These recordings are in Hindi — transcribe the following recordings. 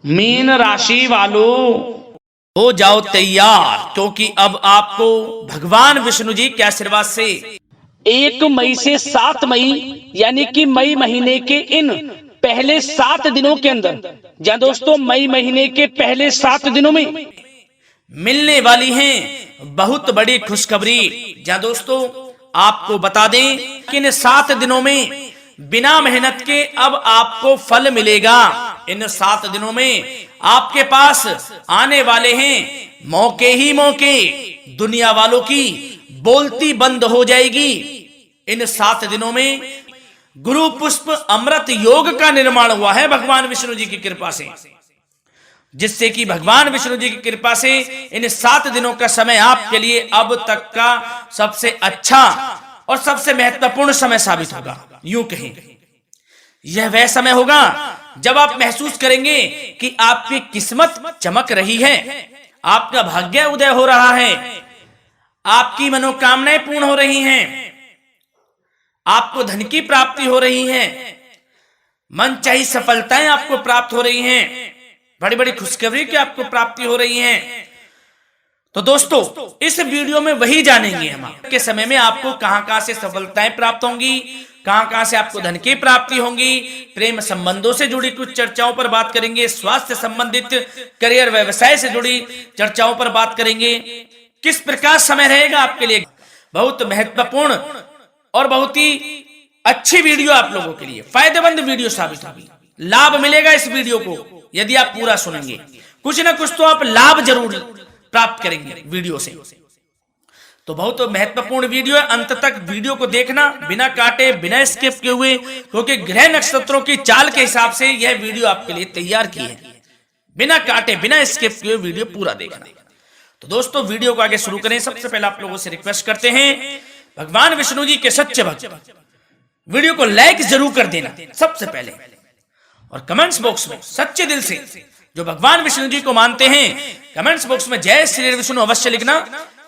मीन राशि वालों हो जाओ तैयार, क्योंकि अब आपको भगवान विष्णु जी के आशीर्वाद से 1 मई से 7 मई यानी कि मई महीने के इन पहले 7 दिनों के अंदर, जहां दोस्तों मई महीने के पहले 7 दिनों में मिलने वाली हैं बहुत बड़ी खुशखबरी। जहां दोस्तों आपको बता दें कि इन 7 दिनों में बिना मेहनत के अब आपको फल मिलेगा। इन 7 दिनों में आपके पास आने वाले हैं मौके ही मौके, दुनिया वालों की बोलती बंद हो जाएगी। इन 7 दिनों में गुरु पुष्प अमृत योग का निर्माण हुआ है भगवान विष्णु जी की कृपा से, जिससे कि भगवान विष्णु जी की कृपा से इन 7 दिनों का समय आपके लिए अब तक का सबसे अच्छा और सबसे महत्वपूर्ण समय साबित होगा। यूं कहें यह वह समय होगा जब आप महसूस करेंगे कि आपकी किस्मत चमक रही है, आपका भाग्य उदय हो रहा है, आपकी मनोकामनाएं पूर्ण हो रही हैं, आपको धन की प्राप्ति हो रही है, मनचाही सफलताएं आपको प्राप्त हो रही हैं, बड़ी बड़ी खुशखबरी की आपको प्राप्ति हो रही है। तो दोस्तों इस वीडियो में वही जानेंगे हम के समय में आपको कहां से सफलताएं प्राप्त होंगी, कहां से आपको धन की प्राप्ति होंगी, प्रेम संबंधों से जुड़ी कुछ चर्चाओं पर बात करेंगे, स्वास्थ्य संबंधित करियर व्यवसाय से जुड़ी चर्चाओं पर बात करेंगे। किस प्रकार समय रहेगा आपके लिए, बहुत महत्वपूर्ण और बहुत ही अच्छी वीडियो आप लोगों के लिए फायदेमंद वीडियो साबित होगी। लाभ मिलेगा इस वीडियो को यदि आप पूरा सुनेंगे, कुछ ना कुछ तो आप लाभ जरूर प्राप्त करेंगे वीडियो से। तो बहुत महत्वपूर्ण वीडियो है, अंत तक वीडियो को देखना बिना काटे बिना स्किप किए हुए, क्योंकि ग्रह नक्षत्रों की चाल के हिसाब से यह वीडियो आपके लिए तैयार की है। बिना काटे बिना स्किप किए वीडियो पूरा देखना। तो दोस्तों वीडियो को आगे शुरू करें, सबसे पहले आप लोगों से रिक्वेस्ट करते हैं भगवान विष्णु जी के सच्चे भक्त वीडियो को लाइक जरूर कर देना सबसे पहले, और कमेंट्स बॉक्स में सच्चे दिल से जो भगवान विष्णु जी को मानते हैं कमेंट्स बॉक्स में जय श्री विष्णु अवश्य लिखना,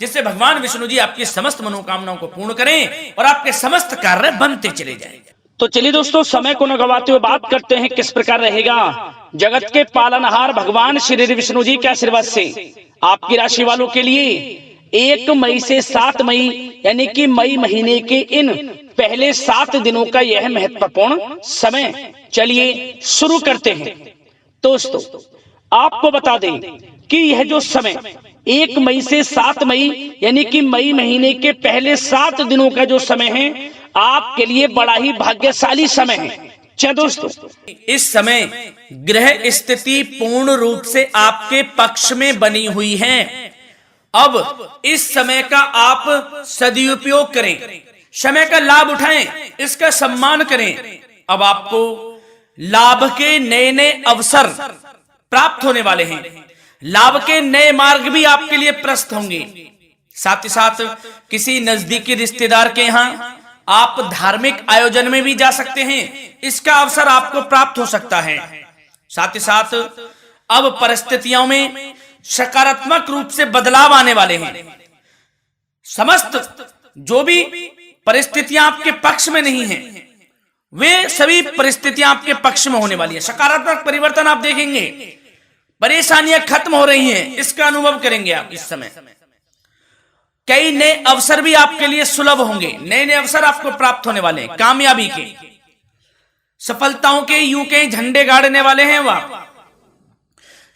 जिससे भगवान विष्णु जी आपकी समस्त मनोकामनाओं को पूर्ण करें और आपके समस्त कार्य बनते चले जाएं। तो चलिए दोस्तों समय को न गवाते हुए बात करते हैं किस प्रकार रहेगा जगत के पालनहार भगवान श्री विष्णु जी के आशीर्वाद से आपकी राशि वालों के लिए 1 मई से 7 मई यानी कि मई महीने के इन पहले 7 दिनों का यह महत्वपूर्ण समय। चलिए शुरू करते हैं। दोस्तों आपको बता दें कि यह जो समय 1 मई से 7 मई यानी कि मई महीने के पहले 7 दिनों का जो समय है आपके लिए बड़ा ही भाग्यशाली समय है। क्या दोस्तों इस समय ग्रह स्थिति पूर्ण रूप से आपके पक्ष में बनी हुई है। अब इस समय का आप सदुपयोग करें, समय का लाभ उठाएं, इसका सम्मान करें। अब आपको लाभ के नए नए अवसर प्राप्त होने वाले हैं, लाभ के नए मार्ग भी आपके लिए प्रशस्त होंगे। साथ ही साथ किसी नजदीकी रिश्तेदार के यहाँ आप धार्मिक आयोजन में भी जा सकते हैं, इसका अवसर आपको प्राप्त हो सकता है। साथ ही साथ अब परिस्थितियों में सकारात्मक रूप से बदलाव आने वाले हैं। समस्त जो भी परिस्थितियां आपके पक्ष में नहीं हैं, वे सभी परिस्थितियां आपके पक्ष में होने वाली है। सकारात्मक परिवर्तन आप देखेंगे, परेशानियां खत्म हो रही हैं, इसका अनुभव करेंगे आप इस समय। कई नए अवसर भी आपके लिए सुलभ होंगे, नए नए अवसर आपको प्राप्त होने वाले हैं, कामयाबी के, सफलताओं के, यूं के झंडे गाड़ने वाले हैं वह।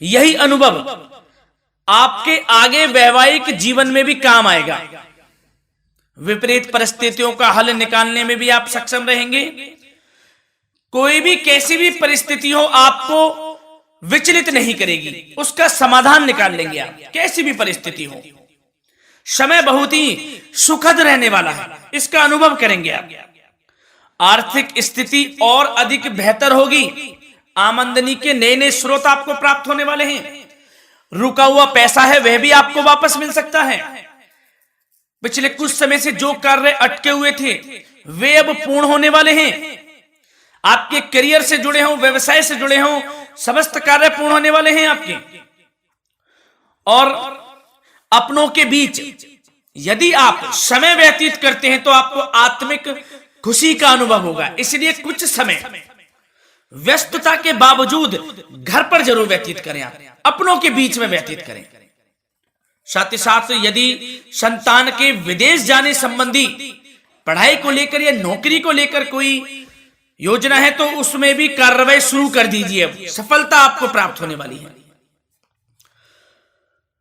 यही अनुभव आपके आगे वैवाहिक जीवन में भी काम आएगा। विपरीत परिस्थितियों का हल निकालने में भी आप सक्षम रहेंगे। कोई भी कैसी भी परिस्थिति हो आपको विचलित नहीं करेगी, उसका समाधान निकाल लेंगे आप, कैसी भी परिस्थिति हो। समय बहुत ही सुखद रहने वाला है, इसका अनुभव करेंगे आप। आर्थिक स्थिति और अधिक बेहतर होगी, आमदनी के नए नए स्रोत आपको प्राप्त होने वाले हैं। रुका हुआ पैसा है वह भी आपको वापस मिल सकता है। पिछले कुछ समय से जो कार्य अटके हुए थे वे अब पूर्ण होने वाले हैं। आपके करियर से जुड़े हों, व्यवसाय से जुड़े हों, समस्त कार्य पूर्ण होने वाले हैं आपके। और अपनों के बीच यदि आप समय व्यतीत करते हैं तो आपको आत्मिक खुशी का अनुभव होगा। इसलिए कुछ समय व्यस्तता के बावजूद घर पर जरूर व्यतीत करें, आप अपनों के बीच में व्यतीत करें। साथ ही साथ यदि संतान के विदेश जाने संबंधी पढ़ाई को लेकर या नौकरी को लेकर कोई योजना है तो उसमें भी कार्रवाई शुरू कर दीजिए, अब सफलता आपको प्राप्त होने वाली है।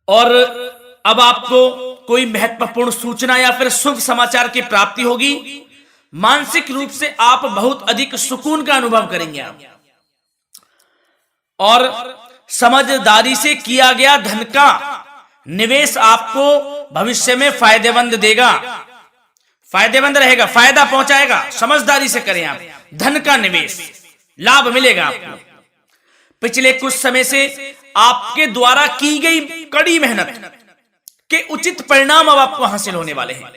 और अब आपको कोई महत्वपूर्ण सूचना या फिर शुभ समाचार की प्राप्ति होगी। मानसिक रूप से आप बहुत अधिक सुकून का अनुभव करेंगे आप, और समझदारी से किया गया धन का निवेश आपको भविष्य में फायदेमंद देगा, फायदेमंद रहेगा, फायदा पहुंचाएगा। समझदारी से करें आप, धन का निवेश, लाभ मिलेगा आपको। पिछले कुछ समय से आपके द्वारा की गई कड़ी मेहनत के उचित परिणाम अब आपको हासिल होने वाले हैं।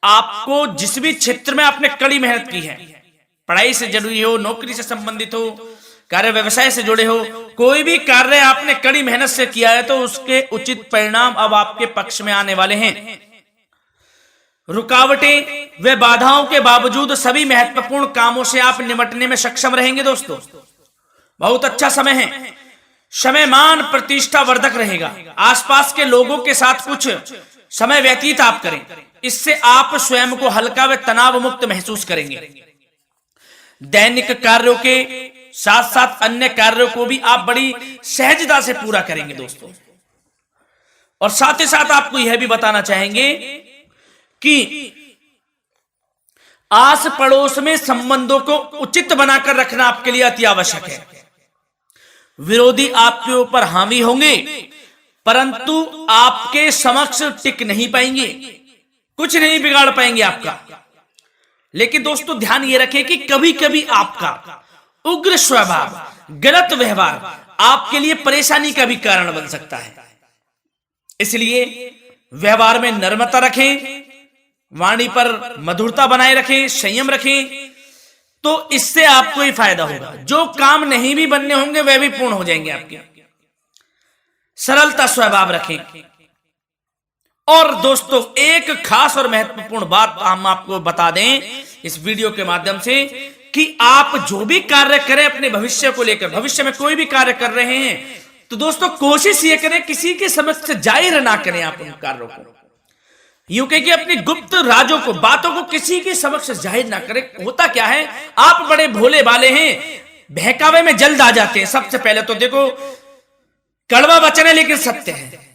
आपको जिस भी क्षेत्र में आपने कड़ी मेहनत की है, पढ़ाई से जुड़ी हो, नौकरी से संबंधित हो, कार्य व्यवसाय से जुड़े हो, कोई भी कार्य आपने कड़ी मेहनत से किया है तो उसके उचित परिणाम अब आपके पक्ष में आने वाले हैं। रुकावटें व बाधाओं के बावजूद सभी महत्वपूर्ण कामों से आप निपटने में सक्षम रहेंगे। दोस्तों बहुत अच्छा समय है, समय मान प्रतिष्ठा वर्धक रहेगा। आसपास के लोगों के साथ कुछ समय व्यतीत आप करें, इससे आप स्वयं को हल्का व तनाव मुक्त महसूस करेंगे। दैनिक कार्यों के साथ साथ अन्य कार्यों को भी आप बड़ी सहजता से पूरा करेंगे दोस्तों। और साथ ही साथ आपको यह भी बताना चाहेंगे कि आस पड़ोस में संबंधों को उचित बनाकर रखना आपके लिए अति आवश्यक है। विरोधी आपके ऊपर हावी होंगे परंतु आपके समक्ष टिक नहीं पाएंगे, कुछ नहीं बिगाड़ पाएंगे आपका। लेकिन दोस्तों ध्यान ये रखें कि कभी कभी आपका उग्र स्वभाव, गलत व्यवहार आपके लिए परेशानी का भी कारण बन सकता है। इसलिए व्यवहार में नम्रता रखें, वाणी पर मधुरता बनाए रखें, संयम रखें, तो इससे आपको ही फायदा होगा। जो काम नहीं भी बनने होंगे वह भी पूर्ण हो जाएंगे आपके। सरलता स्वभाव रखें। और दोस्तों एक खास और महत्वपूर्ण बात हम आपको बता दें इस वीडियो के माध्यम से कि आप जो भी कार्य करें अपने भविष्य को लेकर, भविष्य में कोई भी कार्य कर रहे हैं तो दोस्तों कोशिश ये करें किसी के समक्ष जाहिर ना करें आप उन कार्यों को। यूं कह कि अपनी गुप्त राजों को, बातों को किसी के समक्ष जाहिर ना करें। होता क्या है, आप बड़े भोले भाले हैं, बहकावे में जल्द आ जाते हैं। सबसे पहले तो देखो कड़वा वचन है लेकिन सत्य है,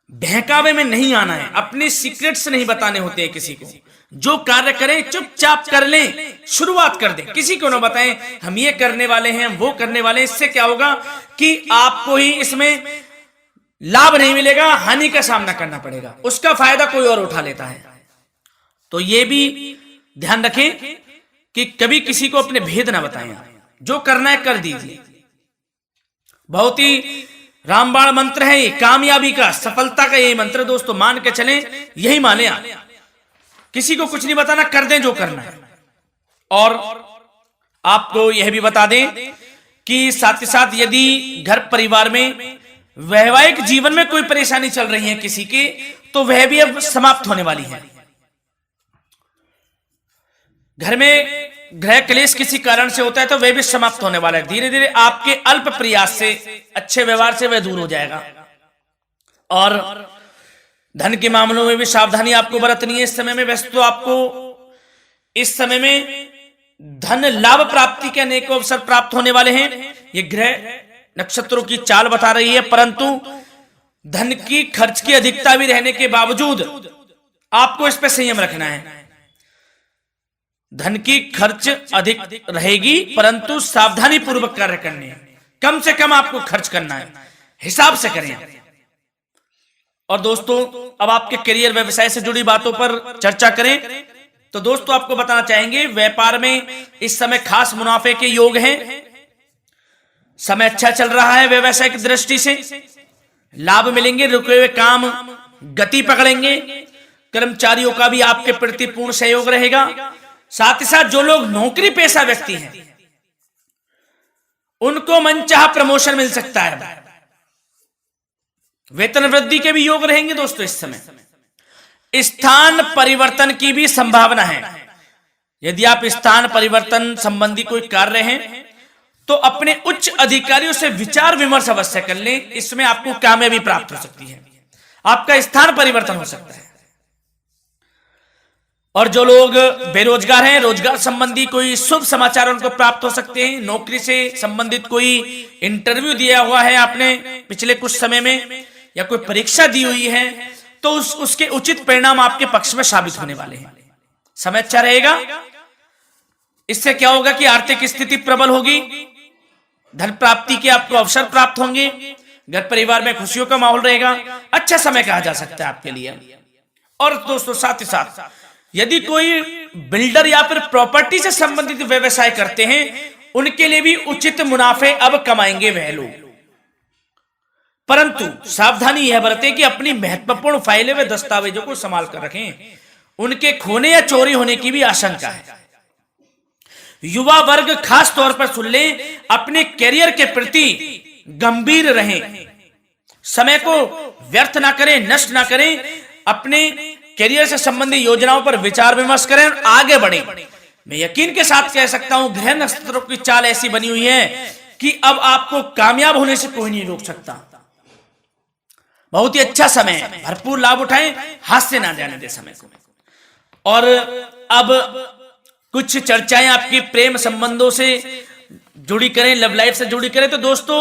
बहकावे में नहीं आना है, अपने सीक्रेट्स नहीं बताने होते हैं किसी को। जो कार्य करें चुपचाप कर लें, शुरुआत कर दें, किसी को ना बताएं हम ये करने वाले हैं, वो करने वाले हैं। इससे क्या होगा कि आपको ही इसमें लाभ नहीं मिलेगा, हानि का सामना करना पड़ेगा, उसका फायदा कोई और उठा लेता है। तो ये भी ध्यान रखें कि कभी किसी को अपने भेद ना बताएं, जो करना है कर दीजिए। बहुत ही रामबाण मंत्र है ये, कामयाबी का, सफलता का यही मंत्र दोस्तों, मान के चलें, यही माने आप। किसी को कुछ नहीं बताना, कर दें जो करना है। और आपको यह भी बता दें कि साथ ही साथ यदि घर परिवार में वैवाहिक जीवन में कोई परेशानी चल रही है किसी की, तो वह भी अब समाप्त होने वाली है। घर में गृह क्लेश किसी कारण से होता है तो वह भी समाप्त होने वाला है। धीरे धीरे आपके अल्प प्रयास से, अच्छे व्यवहार से वह दूर हो जाएगा। और धन के मामलों में भी सावधानी आपको बरतनी है इस समय में। वैसे तो आपको इस समय में धन लाभ प्राप्ति के अनेक अवसर प्राप्त होने वाले हैं, ये ग्रह नक्षत्रों की चाल बता रही है। परंतु धन की खर्च की अधिकता भी रहने के बावजूद आपको इस पर संयम रखना है। धन की खर्च अधिक रहेगी परंतु सावधानी पूर्वक कार्य करने हैं, कम से कम आपको खर्च करना है, हिसाब से करें। और दोस्तों अब आपके करियर व्यवसाय से जुड़ी बातों पर चर्चा करें तो दोस्तों आपको बताना चाहेंगे व्यापार में इस समय खास मुनाफे के योग हैं। समय अच्छा चल रहा है, व्यवसाय की दृष्टि से लाभ मिलेंगे, रुके हुए काम गति पकड़ेंगे, कर्मचारियों का भी आपके प्रति पूर्ण सहयोग रहेगा। साथ ही साथ जो लोग नौकरी पेशा व्यक्ति हैं उनको मनचाहा प्रमोशन मिल सकता है, वेतन वृद्धि के भी योग रहेंगे दोस्तों। इस समय स्थान परिवर्तन की भी संभावना है, यदि आप स्थान परिवर्तन संबंधी कोई कार्य हैं तो अपने उच्च अधिकारियों से विचार विमर्श अवश्य कर लें, इसमें आपको कामयाबी प्राप्त हो सकती है, आपका स्थान परिवर्तन हो सकता है। और जो लोग बेरोजगार हैं, रोजगार संबंधी कोई शुभ समाचार उनको प्राप्त हो सकते हैं। नौकरी से संबंधित कोई इंटरव्यू दिया हुआ है आपने पिछले कुछ समय में, या कोई परीक्षा दी हुई है, तो उसके उचित परिणाम आपके पक्ष में साबित होने वाले हैं। समय अच्छा रहेगा। इससे क्या होगा कि आर्थिक स्थिति प्रबल होगी, धन प्राप्ति के आपको अवसर प्राप्त होंगे, घर परिवार में खुशियों का माहौल रहेगा। अच्छा समय कहा जा सकता है आपके लिए। और दोस्तों साथ ही साथ यदि कोई बिल्डर या फिर प्रॉपर्टी से संबंधित व्यवसाय करते हैं, उनके लिए भी उचित मुनाफे अब कमाएंगे वह लोग। परंतु सावधानी यह बरतें कि अपनी महत्वपूर्ण फाइलें व दस्तावेजों को संभाल कर रखें, उनके खोने या चोरी होने की भी आशंका है। युवा वर्ग खास तौर पर सुन लें, अपने करियर के प्रति गंभीर रहें, समय को व्यर्थ ना करें, नष्ट ना करें, अपने करियर से संबंधित योजनाओं पर विचार विमर्श करें और आगे बढ़ें। मैं यकीन के साथ कह सकता हूं, ग्रह नक्षत्रों की चाल ऐसी बनी हुई है कि अब आपको कामयाब होने से कोई नहीं रोक सकता। बहुत ही अच्छा समय है, भरपूर लाभ उठाएं, हाथ से ना जाने दे समय को। और अब कुछ चर्चाएं आपकी प्रेम संबंधों से जुड़ी करें, लव लाइफ से जुड़ी करें। तो दोस्तों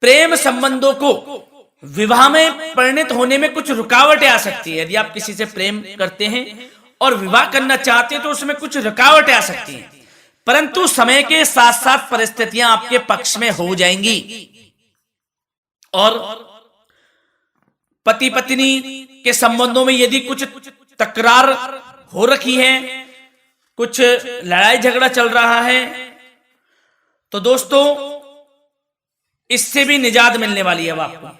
प्रेम संबंधों को विवाह में परिणत होने में कुछ रुकावटें आ सकती है। यदि आप किसी से प्रेम करते हैं और विवाह करना चाहते हैं तो उसमें कुछ रुकावटें आ सकती हैं, परंतु समय के साथ साथ परिस्थितियां आपके पक्ष में हो जाएंगी। और पति पत्नी के संबंधों में यदि कुछ तकरार हो रखी है, कुछ लड़ाई झगड़ा चल रहा है, तो दोस्तों इससे भी निजात मिलने वाली है। अब आपको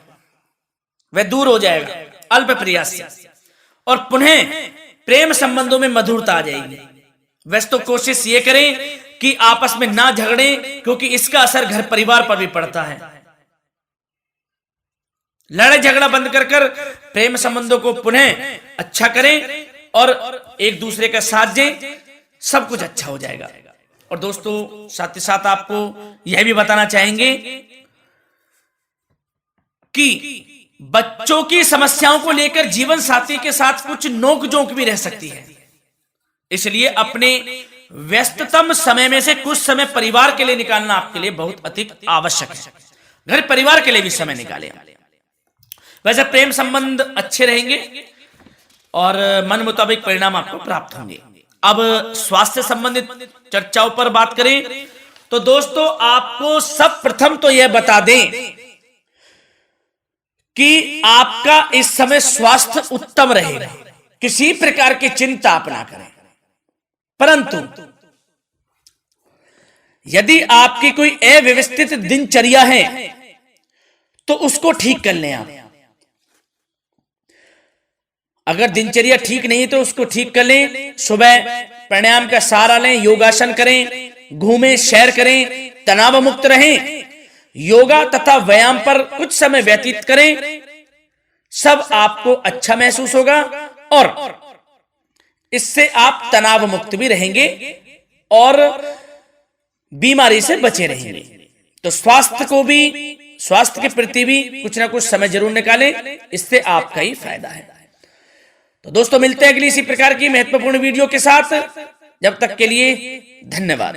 वह दूर हो जाएगा अल्प प्रयास से, और पुनः प्रेम संबंधों में मधुरता आ जाएगी। वैसे तो कोशिश ये करें कि आपस में ना झगड़े, क्योंकि इसका असर घर परिवार पर भी पड़ता है। लड़ाई झगड़ा बंद कर प्रेम संबंधों को पुनः अच्छा करें और एक दूसरे का साथ दें, सब कुछ अच्छा हो जाएगा। और दोस्तों साथ ही साथ आपको यह भी बताना चाहेंगे कि बच्चों की समस्याओं को लेकर जीवन साथी के साथ कुछ नोकझोंक भी रह सकती है, इसलिए अपने व्यस्ततम समय में से कुछ समय परिवार के लिए निकालना आपके लिए बहुत अधिक आवश्यक है। घर परिवार के लिए भी समय निकालें। वैसे प्रेम संबंध अच्छे रहेंगे और मन मुताबिक परिणाम आपको प्राप्त होंगे। अब स्वास्थ्य संबंधित चर्चाओं पर बात करें तो दोस्तों आपको सब प्रथम तो यह बता दें कि आपका इस समय स्वास्थ्य उत्तम रहेगा, किसी प्रकार की चिंता आप ना करें। परंतु यदि आपकी कोई अव्यवस्थित दिनचर्या है तो उसको ठीक कर लें आप। अगर दिनचर्या ठीक नहीं तो उसको ठीक कर लें। सुबह प्राणायाम का सहारा लें, योगासन करें, घूमें, सैर करें, तनाव मुक्त रहें, योगा तथा व्यायाम पर कुछ समय व्यतीत करें। सब आपको अच्छा महसूस होगा और इससे आप तनाव मुक्त भी रहेंगे और बीमारी से बचे रहेंगे। तो स्वास्थ्य के प्रति भी कुछ ना कुछ समय जरूर निकालें, इससे आपका ही फायदा है। तो दोस्तों मिलते हैं अगली इसी प्रकार की महत्वपूर्ण वीडियो के साथ। जब तक के लिए धन्यवाद।